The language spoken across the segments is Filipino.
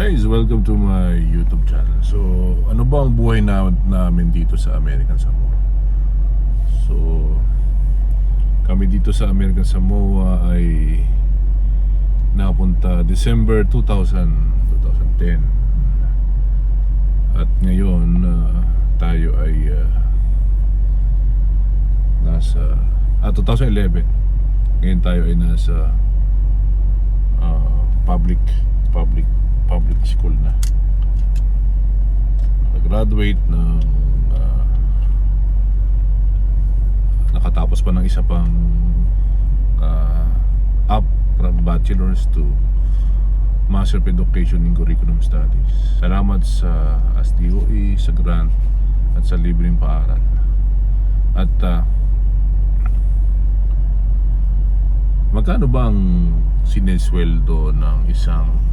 guys, welcome to my YouTube channel. So, ano ba ang buhay namin dito sa American Samoa? So, kami dito sa American Samoa ay napunta December 2010. At ngayon, tayo ay nasa 2011. Ngayon tayo ay nasa public school na. Nag-graduate ng nakatapos pa ng isa pang up from bachelor's to Master of Education in Curriculum Studies. Salamat sa SDOE, sa grant at sa libreng paaral. At magkano ba ang sinesweldo ng isang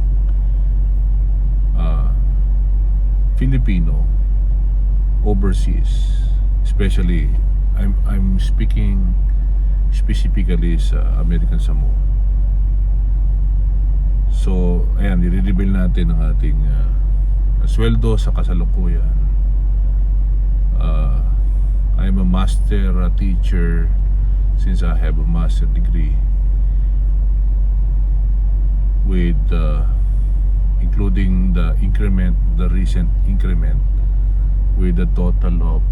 Filipino overseas, especially I'm speaking specifically sa American Samoa. So ayan, i-reveal natin ang ating sweldo sa kasalukuyan. I'm a master teacher since I have a master degree with including the recent increment, with a total of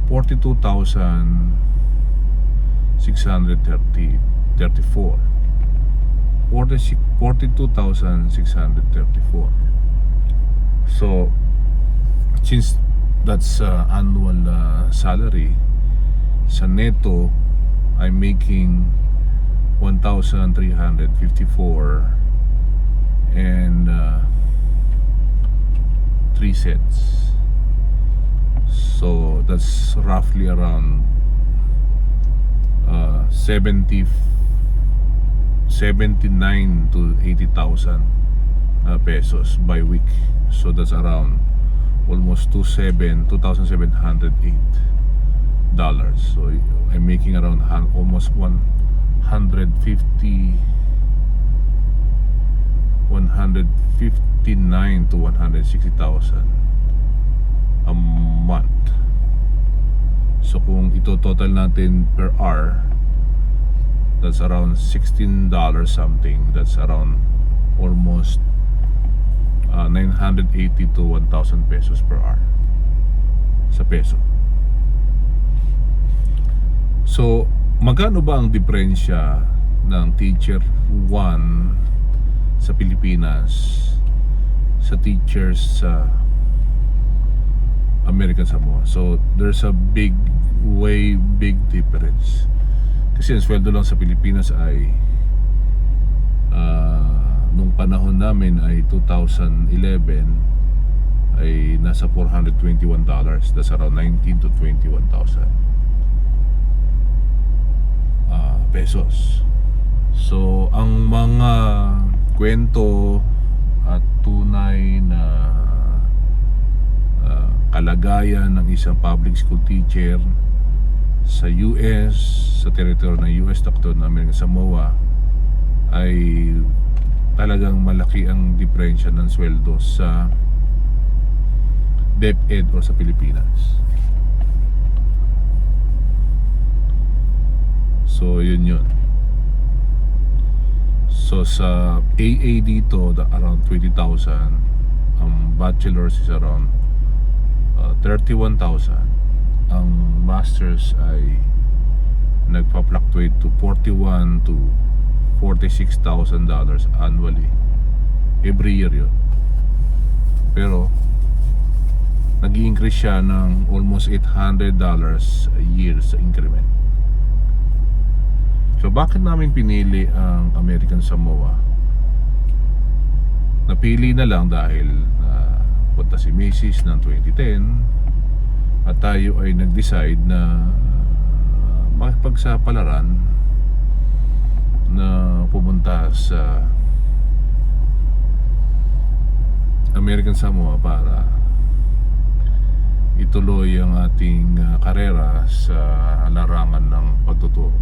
42,634. So since that's annual salary, sa neto I'm making 1,354 and 3 cents. So that's roughly around 79 to 80,000 pesos by week. So that's around almost $2,708. So I'm making around almost 159 to 160,000 a month. So kung ito total natin per hour, that's around $16 something. That's around almost 980 to 1,000 pesos per hour sa peso. So magkano ba ang diferensya ng teacher 1 sa Pilipinas sa teachers sa American Samoa? So there's a big difference. Kasi ang sweldo lang sa Pilipinas ay nung panahon namin ay 2011 ay nasa $421. That's around 19 to 21,000 pesos. So ang mga kwento at tunay na kalagayan ng isang public school teacher sa US, sa teritoryo ng US, takto ng American Samoa, ay talagang malaki ang diferensya ng sweldo sa DepEd or sa Pilipinas. So yun. So sa AA dito, around 20,000. Ang bachelor's is around 31,000. Ang master's ay nagpa-fluctuate to 41 to $46,000 annually. Every year yun. Pero nag-i-increase siya ng almost $800 a year sa increment. So bakit namin pinili ang American Samoa? Napili na lang dahil punta si Mrs. ng 2010 at tayo ay nag-decide na makipagsapalaran na pumunta sa American Samoa para ituloy ang ating karera sa larangan ng pagtuturo.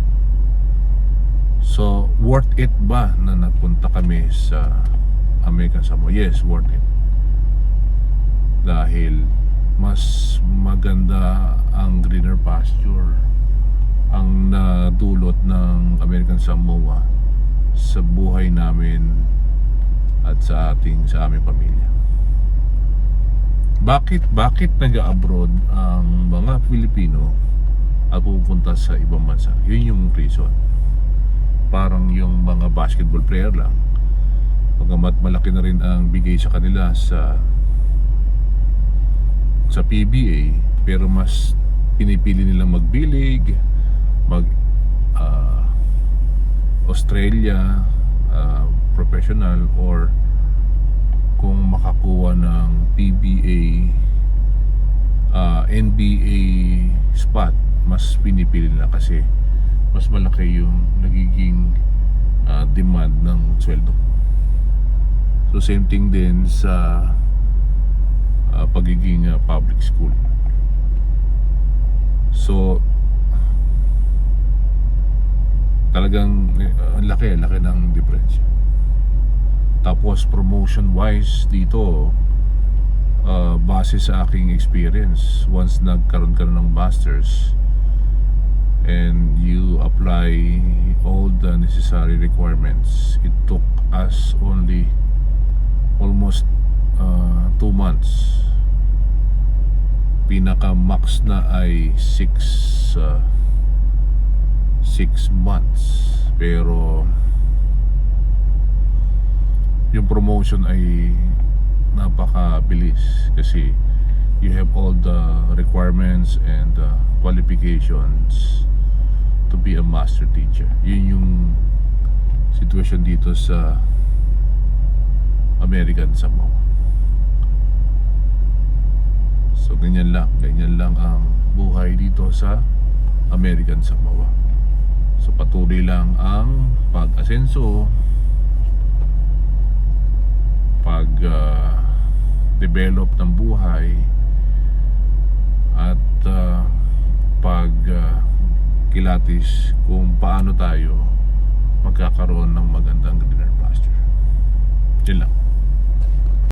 So worth it ba na nagpunta kami sa American Samoa, yes, worth it. Dahil mas maganda ang greener pasture ang nadulot ng American Samoa sa buhay namin at sa aming pamilya. Bakit nag-abroad ang mga Pilipino at pupunta sa ibang bansa? Yun yung reason. Parang yung mga basketball player lang, pagamat malaki na rin ang bigay sa kanila sa PBA, pero mas pinipili nilang magbilig, Australia, professional, or kung makakuha ng PBA, NBA spot, mas pinipili nila kasi mas malaki yung nagiging demand ng sweldo. So same thing din sa pagiging public school. So talagang ang laki ng diferensya. Tapos promotion wise dito, base sa aking experience, once nagkaroon ka na ng masters and you apply all the necessary requirements, it took us only almost 2 months. Pinaka max na ay 6 months, pero yung promotion ay napakabilis kasi you have all the requirements and qualifications to be a master teacher. Yun yung situation dito sa American Samoa. So ganyan lang ang buhay dito sa American Samoa. So patuloy lang ang pag-asenso, pag-develop ng buhay, at pag-kilatis kung paano tayo magkakaroon ng magandang greener pasture. Yun lang.